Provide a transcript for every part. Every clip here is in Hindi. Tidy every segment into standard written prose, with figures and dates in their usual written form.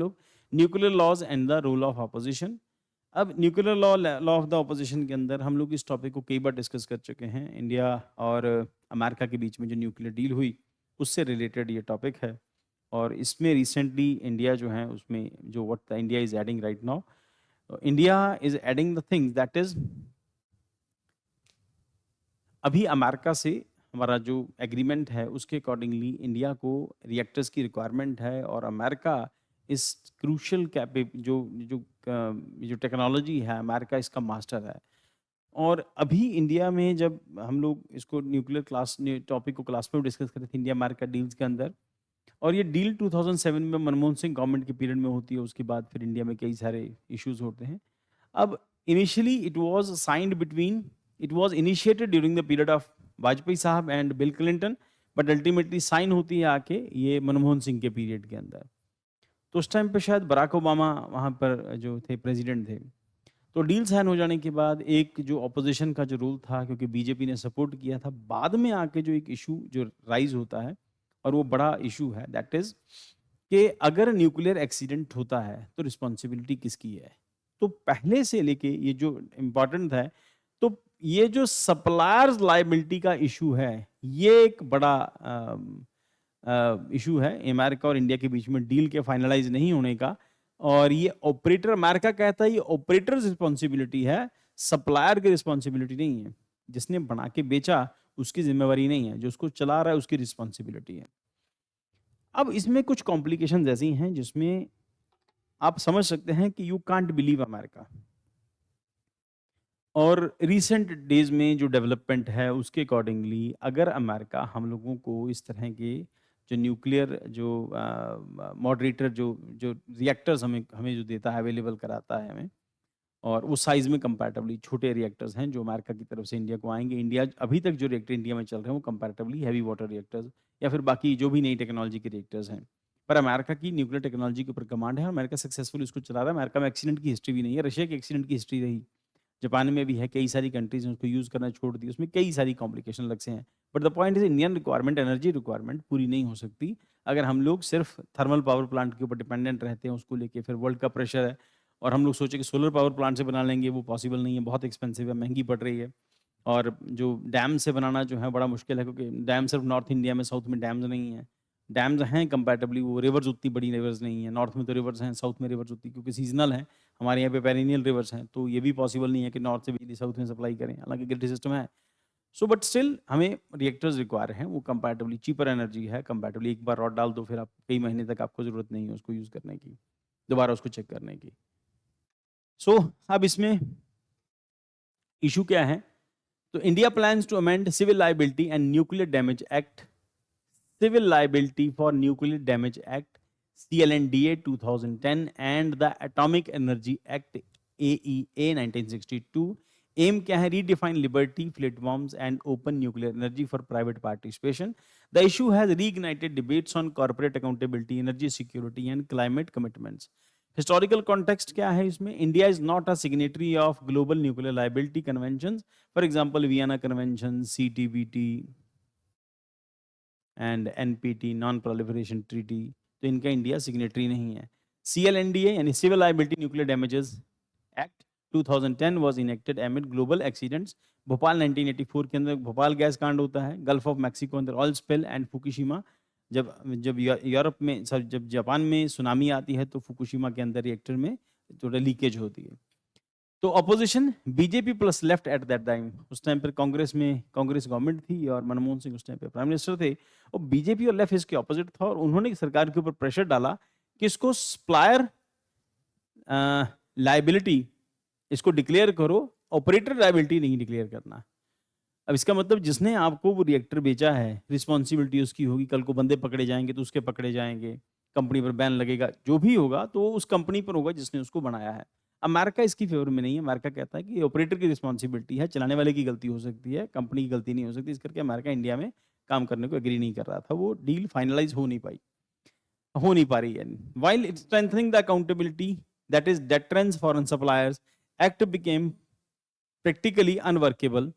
लोग, nuclear laws and the role of opposition. अब nuclear law of the opposition के अंदर हम लोग इस टॉपिक को कई बार डिस्कस कर चुके हैं। इंडिया और अमेरिका के बीच में जो न्यूक्लियर डील हुई, उससे रिलेटेड ये टॉपिक है। और इसमें रिसेंटली इंडिया जो है उसमें जो what the India is adding right now, India is adding the things that is, अभी अमेरिका से हमारा जो एग्रीमेंट है उसके अकॉर्डिंगली इंडिया को रिएक्टर्स की रिक्वायरमेंट है, और अमेरिका इस क्रूशल कैपे जो टेक्नोलॉजी है, अमेरिका इसका मास्टर है। और अभी इंडिया में जब हम लोग इसको न्यूक्लियर क्लास टॉपिक को क्लास में डिस्कस कर रहे थे इंडिया अमेरिका डील्स के अंदर, और ये डील 2007 में मनमोहन सिंह गवर्नमेंट के पीरियड में होती है। उसके बाद फिर इंडिया में कई सारे इश्यूज होते हैं। अब initially it was initiated during the period of Vajpayee साहब and Bill Clinton, but ultimately sign होती है आके ये मनमोहन सिंह के पीरियड के अंदर। तो उस टाइम पे शायद बराक ओबामा वहाँ पर जो थे प्रेसिडेंट थे। तो डील साइन हो जाने के बाद एक जो ऑपोजिशन का जो रूल था, क्योंकि बीजेपी ने सपोर्ट किया था, बाद में आके जो एक इशू जो राइज होता है, और वो बड़ा इशू है, दैट इज कि अगर न्यूक्लियर एक्सीडेंट होता है तो रिस्पॉन्सिबिलिटी किसकी है। तो पहले से लेके ये जो इम्पोर्टेंट है, तो ये जो सप्लायर्स लायबिलिटी का इशू है, ये एक बड़ा इशू है अमेरिका और इंडिया के बीच में डील के फाइनलाइज नहीं होने का। और ये ऑपरेटर, अमेरिका कहता है ये ऑपरेटर रिस्पॉन्सिबिलिटी है, सप्लायर की रिस्पॉन्सिबिलिटी नहीं है। जिसने बना के बेचा उसकी जिम्मेवारी नहीं है, जो उसको चला रहा है उसकी रिस्पॉन्सिबिलिटी है। अब इसमें कुछ कॉम्प्लिकेशंस ऐसी हैं जिसमें आप समझ सकते हैं कि यू कांट बिलीव अमेरिका। और रिसेंट डेज में जो डेवलपमेंट है उसके अकॉर्डिंगली अगर अमेरिका हम लोगों को इस तरह के जो न्यूक्लियर जो मॉडरेटर जो रिएक्टर्स हमें हमें जो देता है, अवेलेबल कराता है हमें, और उस साइज़ में कंपैरेटिवली छोटे रिएक्टर्स हैं जो अमेरिका की तरफ से इंडिया को आएँगे। इंडिया अभी तक जो रिएक्टर इंडिया में चल रहे हैं वो कंपैरेटिवली हैवी वाटर रिएक्टर्स या फिर बाकी जो भी नई टेक्नोलॉजी के रिएक्टर्स हैं। पर अमेरिका की न्यूक्लियर टेक्नोलॉजी के ऊपर कमांड है और अमेरिका सक्सेसफुली उसको चला रहा है। अमेरिका में एक्सीडेंट की हिस्ट्री भी नहीं है, रशिया की एक्सीडेंट की हिस्ट्री रही, जापान में भी है, कई सारी कंट्रीज़ ने उसको यूज़ करना छोड़ दी, उसमें कई सारी कॉम्प्लिकेशन अलग से हैं। But the point is Indian requirement, energy requirement पूरी नहीं हो सकती अगर हम लोग सिर्फ थर्मल पावर प्लांट के ऊपर डिपेंडेंट रहते हैं उसको लेके। फिर वर्ल्ड का प्रेशर है और हम लोग सोचे कि सोलर पावर प्लांट से बना लेंगे, वो पॉसिबल नहीं है, बहुत एक्सपेंसिव है, महंगी पड़ रही है। और जो डैम से बनाना जो है बड़ा मुश्किल है, क्योंकि डैम सिर्फ नॉर्थ इंडिया में, साउथ में डैम्स नहीं है। डैम्स हैं कंपैरेटिवली, वो रिवर्स उतनी बड़ी रिवर्स नहीं है। नॉर्थ में तो रिवर्स हैं, साउथ में रिवर्स उतनी, क्योंकि सीजनल है, हमारे यहाँ पे पेरिनियल रिवर्स हैं, तो ये भी पॉसिबल नहीं है कि नॉर्थ से बिजली साउथ में सप्लाई करें, हालांकि ग्रिड सिस्टम है। सो बट स्टिल हमें रिएक्टर्स रिक्वायर हैं, वो कंपैरेटिवली चीपर एनर्जी है। कंपैरेटिवली एक बार रॉड डाल दो, फिर आप कई महीने तक आपको ज़रूरत नहीं है उसको यूज़ करने की, दोबारा उसको चेक करने की। सो अब इसमें इशू क्या है, तो India plans to amend civil liability and nuclear damage act, Civil Liability for Nuclear Damage Act CLNDA 2010 and the Atomic Energy Act AEA 1962। Aim क्या है, redefine liberty platforms and open nuclear energy for private participation. The issue has reignited debates on corporate accountability, energy security and climate commitments. Historical context क्या है इसमें, India is not a signatory of global nuclear liability convention, for example Vienna convention, CTBT and NPT, non proliferation treaty, तो इनका इंडिया सिग्नेटरी नहीं है। सीएलएनडीए यानी civil liability nuclear damages act 2010 was enacted एमिड global accidents. Bhopal 1984 के अंदर भोपाल गैस कांड होता है, गल्फ ऑफ मैक्सिको अंदर ऑयल स्पिल एंड फुकुशिमा, जब जब यूरोप में जब जापान में सुनामी आती है तो फुकुशिमा के अंदर रिएक्टर में थोड़ा लीकेज होती है। तो opposition BJP plus left at that time, उस टाइम पर कांग्रेस में कांग्रेस गवर्नमेंट थी और मनमोहन सिंह उस टाइम पे प्राइम मिनिस्टर थे, और बीजेपी और लेफ्ट इसके ऑपोजिट था, और उन्होंने सरकार के ऊपर प्रेशर डाला कि इसको सप्लायर लाइबिलिटी इसको डिक्लेयर करो, ऑपरेटर लाइबिलिटी नहीं डिक्लेयर करना। अब इसका मतलब जिसने आपको वो रिएक्टर बेचा है रिस्पॉन्सिबिलिटी उसकी होगी, कल को बंदे पकड़े जाएंगे तो उसके पकड़े जाएंगे, कंपनी पर बैन लगेगा, जो भी होगा तो उस कंपनी पर होगा जिसने उसको बनाया है। अमेरिका इसकी फेवर में नहीं है, अमेरिका कहता है कि ऑपरेटर की रिस्पॉन्सिबिलिटी है, चलाने वाले की गलती हो सकती है, कंपनी की गलती नहीं हो सकती। इस करके अमेरिका इंडिया में काम करने को एग्री नहीं कर रहा था, वो डील फाइनलाइज हो नहीं पा रही है। While it strengthening the accountability that is deterrence foreign suppliers, act became practically unworkable.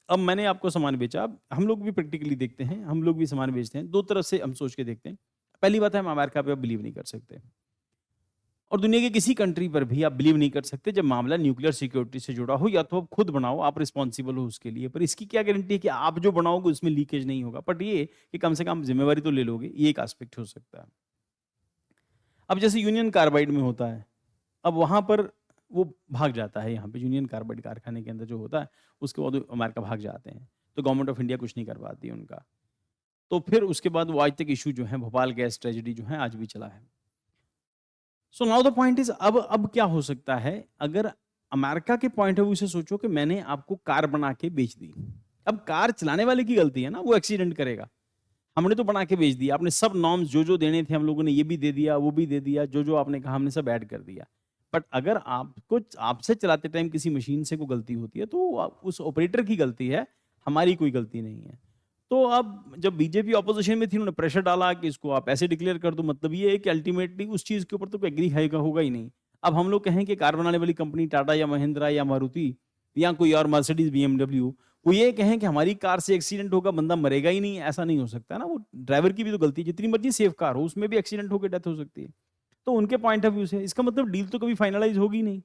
अब मैंने आपको सामान बेचा, अब हम लोग भी प्रैक्टिकली देखते हैं, हम लोग भी सामान बेचते हैं, दो तरफ से हम सोच के देखते हैं। पहली बात है हम अमेरिका पे बिलीव नहीं कर सकते। और दुनिया के किसी कंट्री पर भी आप बिलीव नहीं कर सकते जब मामला न्यूक्लियर सिक्योरिटी से जुड़ा हो, या तो आप खुद बनाओ, आप रिस्पॉन्सिबल हो उसके लिए, पर इसकी क्या गारंटी है कि आप जो बनाओगे उसमें लीकेज नहीं होगा, बट ये कि कम से कम जिम्मेवारी तो ले लोगे, ये एक एस्पेक्ट हो सकता है। अब जैसे यूनियन कार्बाइड में होता है, अब वहाँ पर वो भाग जाता है, यहाँ पे यूनियन कार्बाइड कारखाने के अंदर जो होता है, उसके बाद वो अमेरिका भाग जाते हैं, तो गवर्नमेंट ऑफ इंडिया कुछ नहीं कर पाती है उनका। तो फिर उसके बाद वो आज तक इश्यू जो है भोपाल गैस ट्रेजेडी जो है आज भी चला है। So now the point is, अब क्या हो सकता है अगर अमेरिका के पॉइंट ऑफ व्यू से सोचो कि मैंने आपको कार बना के बेच दी। अब कार चलाने वाले की गलती है ना, वो एक्सीडेंट करेगा। हमने तो बना के बेच दिया, आपने सब नॉर्म्स जो देने थे हम लोगों ने ये भी दे दिया, वो भी दे दिया, जो आपने कहा हमने सब ऐड कर दिया। बट अगर आपको आपसे चलाते टाइम किसी मशीन से कोई गलती होती है तो उस ऑपरेटर की गलती है, हमारी कोई गलती नहीं है। तो अब जब बीजेपी ऑपोजिशन में थी, उन्होंने प्रेशर डाला कि इसको आप ऐसे डिक्लेयर कर दो, मतलब ये है कि अल्टीमेटली उस चीज के ऊपर तो कोई एग्री होगा ही नहीं। अब हम लोग कहें कि कार बनाने वाली कंपनी टाटा या महिंद्रा या मारुति या कोई और मर्सिडीज बीएमडब्ल्यू, वो ये कहें कि हमारी कार से एक्सीडेंट होगा, बंदा मरेगा ही नहीं, ऐसा नहीं हो सकता ना। वो ड्राइवर की भी तो गलती है, जितनी मर्जी सेफ कार हो उसमें भी एक्सीडेंट होकर डेथ हो सकती है। तो उनके पॉइंट ऑफ व्यू से इसका मतलब डील तो कभी फाइनलाइज होगी नहीं।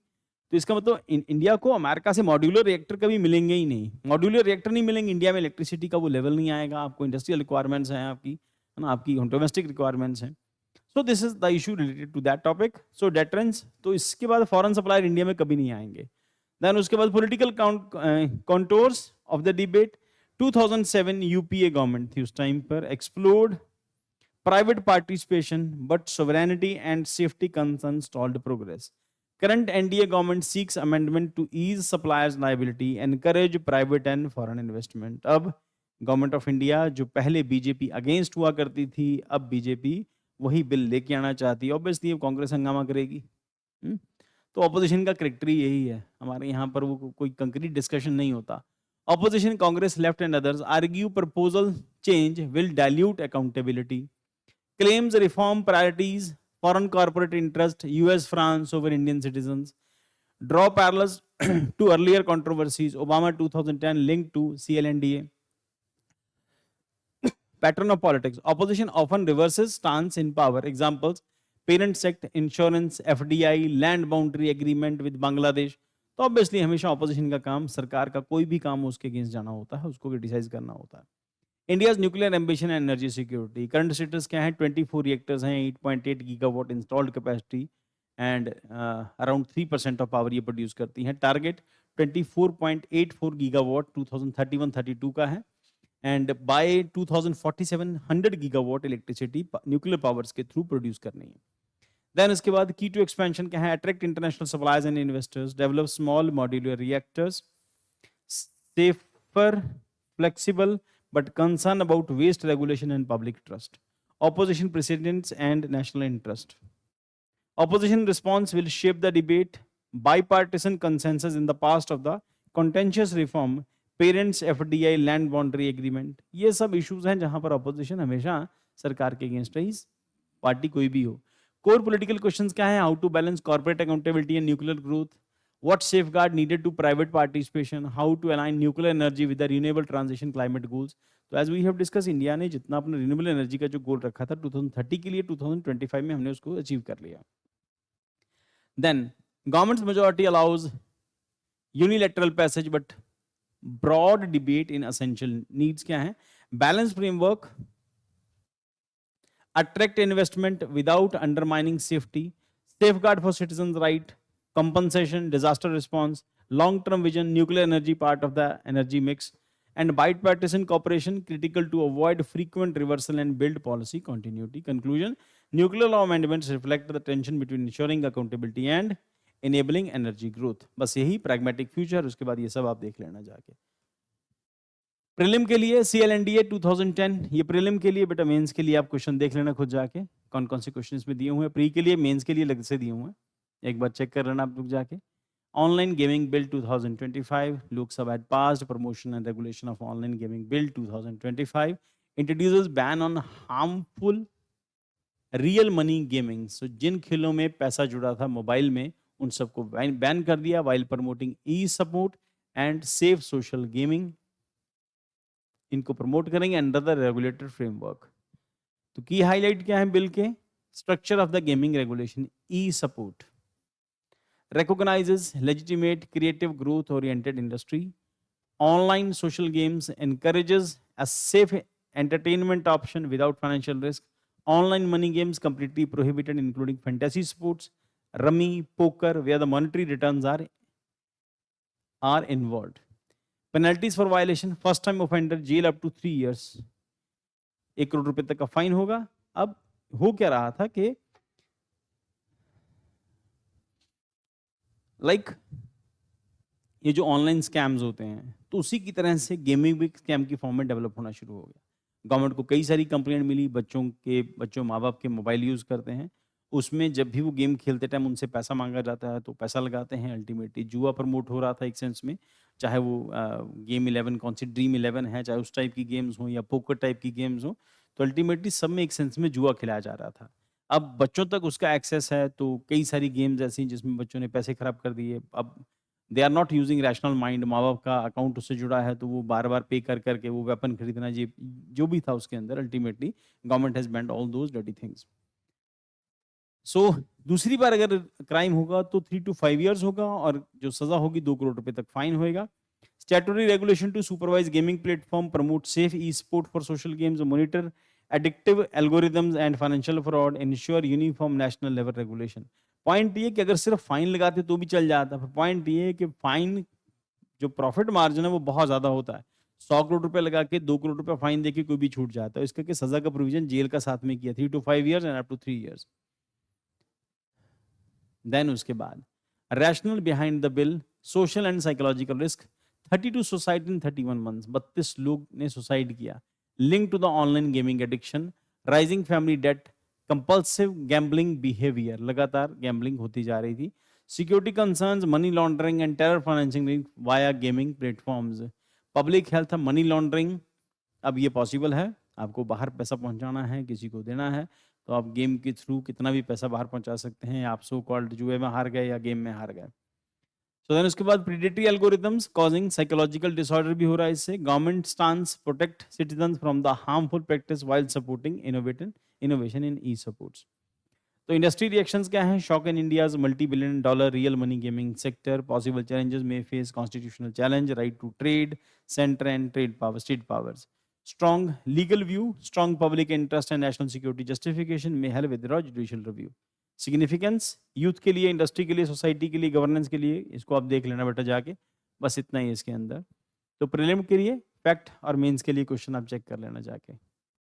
तो इसका मतलब इंडिया को अमेरिका से मॉड्यूलर रिएक्टर कभी मिलेंगे ही नहीं। मॉड्यूलर रिएक्टर नहीं मिलेंगे इंडिया में, इलेक्ट्रिसिटी का वो लेवल नहीं आएगा। आपको इंडस्ट्रियल रिक्वायरमेंट्स हैं आपकी, है ना, आपकी डोमेस्टिक रिक्वायरमेंट्स हैं। So this is the issue related to that topic. So deterrence, तो इसके बाद फॉरेन सप्लायर इंडिया में कभी नहीं आएंगे। देन उसके बाद political contours of the debate. 2007 UPA government थी उस टाइम पर, explored private participation, but sovereignty and safety concerns stalled progress. Current NDA government seeks amendment to ease suppliers' liability, encourage private and foreign investment. अब गवर्नमेंट ऑफ इंडिया जो पहले बीजेपी अगेंस्ट हुआ करती थी, अब बीजेपी वही बिल लेके आना चाहती है। ऑब्वियसली अब कांग्रेस हंगामा करेगी। तो ऑपोजिशन का करेक्टर ही यही है। हमारे यहाँ पर वो कोई कंक्रीट डिस्कशन नहीं होता। Opposition, Congress, left and others argue proposal change will dilute accountability, claims reform priorities foreign corporate interest, US, France over Indian citizens, draw parallels to earlier controversies, Obama 2010 linked to CLNDA. Pattern of politics, opposition often reverses stance in power. Examples, parent sect, insurance, FDI, land boundary agreement with Bangladesh. तो ऑब्वियसली हमेशा ऑपोजिशन का काम, सरकार का कोई भी काम उसके अगेंस्ट जाना होता है, उसको क्रिटिसाइज करना होता है। India's nuclear ambition and energy security, current status क्या है? 24 रिएक्टर्स हैं, 8.8 gigawatt installed capacity and around 3% of power ये प्रोड्यूस करती हैं। टारगेट 24.84 गीगावाट 2031-32 का है, and by 2047 100 gigawatt electricity nuclear powers के थ्रू प्रोड्यूस करनी है। देन इसके बाद की टू एक्सपेंशन क्या है? Attract international suppliers and investors, develop small modular reactors, safer, flexible, but concern about waste regulation and public trust. Opposition precedents and national interest. Opposition response will shape the debate. Bipartisan consensus in the past of the contentious reform, parents FDI, land boundary agreement. ये सब issues हैं जहां पर opposition हमेशा सरकार के against रही, पार्टी कोई भी हो। Core political questions क्या है? How to balance corporate accountability and nuclear growth. What safeguard needed to private participation? How to align nuclear energy with the renewable transition climate goals? तो as we have discussed, India ने जितना अपना रिन्यूएबल एनर्जी का जो गोल रखा था 2030 के लिए, 2025 में हमने उसको अचीव कर लिया। Then government's majority allows unilateral passage but broad debate in essential needs क्या है? Balanced framework, attract investment without undermining safety, safeguard for citizens' right, compensation, disaster response, long-term vision, nuclear energy part of the energy mix, and bipartisan cooperation critical to avoid frequent reversal and build policy continuity. Conclusion, nuclear law amendments reflect the tension between ensuring accountability and enabling energy growth. बस यही pragmatic future, उसके बाद ये सब आप देख लेना जाके। प्रीलिम के लिए CLNDA 2010, ये प्रीलिम के लिए, बेटा मेंस के लिए आप क्वेश्चन देख लेना खुद जाके, कौन कौन से क्वेश्चन इसमें दिए हुए हैं। प्री के लिए, मेंस के लिए अलग से दिए हुए हैं, एक बार चेक कर लेना आप लोग जाके। Online gaming bill 2025, Lok Sabha had passed promotion and regulation of online gaming bill 2025 introduces ban on harmful real money gaming. So जिन खेलों में पैसा जुड़ा था मोबाइल में, उन सबको बैन कर दिया, while promoting e-support and safe social gaming. इनको प्रमोट करेंगे अंडर द रेगुलेटर फ्रेमवर्क। तो की हाईलाइट क्या है बिल के? Structure of the gaming regulation, e-support, recognizes legitimate creative growth oriented industry. Online social games encourages a safe entertainment option without financial risk. Online money games completely prohibited, including fantasy sports, rummy, poker, where the monetary returns are involved. Penalties for violation: first time offender jail up to 3 years, 1 crore रुपए तक का फाइन होगा. अब हो क्या रहा था कि लाइक ये जो ऑनलाइन स्कैम्स होते हैं, तो उसी की तरह से गेमिंग भी स्कैम की फॉर्म में डेवलप होना शुरू हो गया. गवर्नमेंट को कई सारी कंप्लेंट मिली, बच्चों माँ बाप के मोबाइल यूज़ करते हैं, उसमें जब भी वो गेम खेलते टाइम उनसे पैसा मांगा जाता है तो पैसा लगाते हैं. अल्टीमेटली जुआ प्रमोट हो रहा था एक सेंस में, चाहे वो गेम 11 कौन सी ड्रीम 11 है, चाहे उस टाइप की गेम्स हों या पोकर टाइप की गेम्स हों, तो अल्टीमेटली सब में एक सेंस में जुआ खिलाया जा रहा था. अब बच्चों तक उसका एक्सेस है, तो कई सारी गेम्स ऐसी हैं जिसमें बच्चों ने पैसे खराब कर दिए. अब they are not using rational mind, माँ बाप का अकाउंट उससे जुड़ा है तो वो बार बार पे कर करके वो वेपन खरीदना, ये जो भी था उसके अंदर, ultimately government has banned all those dirty things. So दूसरी बार अगर क्राइम होगा तो 3 to 5 years होगा, और जो सजा होगी 2 करोड़ रुपए तक फाइन होएगा. Statutory regulation to supervise gaming platform, promote safe e sport for social games, monitor addictive algorithms and financial fraud, ensure uniform national level regulation. Point ये कि अगर सिर्फ फाइन लगाते तो भी चल जाता, पर पॉइंट ये है कि फाइन जो प्रॉफिट मार्जिन है वो बहुत ज्यादा होता है. 100 करोड़ रुपए लगा के 2 करोड़ रुपए फाइन देके कोई भी छूट जाता है. इसका कि सजा का प्रोविजन जेल का साथ में किया, 3 to 5 years and up to 3 years. Then उसके बाद rational behind the bill, social and psychological risk. 32 suicide in 31 months, 32 लोग ने सुसाइड किया. Link to the online gaming addiction, rising family debt, compulsive gambling behaviour, लगातार गैम्बलिंग होती जा रही थी. Security concerns, money laundering and terror financing via gaming platforms. Public health, money laundering. अब ये पॉसिबल है, आपको बाहर पैसा पहुंचाना है, किसी को देना है, तो आप गेम के थ्रू कितना भी पैसा बाहर पहुंचा सकते हैं. आप सो कॉल्ड जुए में हार गए या गेम में हार गए. सो देन उसके बाद predatory algorithms causing psychological disorder भी हो रहा है इससे. Government stance protect citizen from the harmful practice while supporting innovation in e sports. तो इंडस्ट्री रिएक्शंस क्या हैं? Shock in India's multi billion dollar real money gaming sector, possible challenges में face constitutional challenge, right to trade, centre and trade power, state powers. Strong legal view, strong public interest and national security justification may help withdraw judicial review. Significance, youth के लिए, इंडस्ट्री के लिए, सोसाइटी के लिए, गवर्नेंस के लिए, इसको आप देख लेना बेटा जाके, बस इतना ही इसके अंदर. तो प्रीलिम के लिए फैक्ट और मेंस के लिए क्वेश्चन आप चेक कर लेना जाके.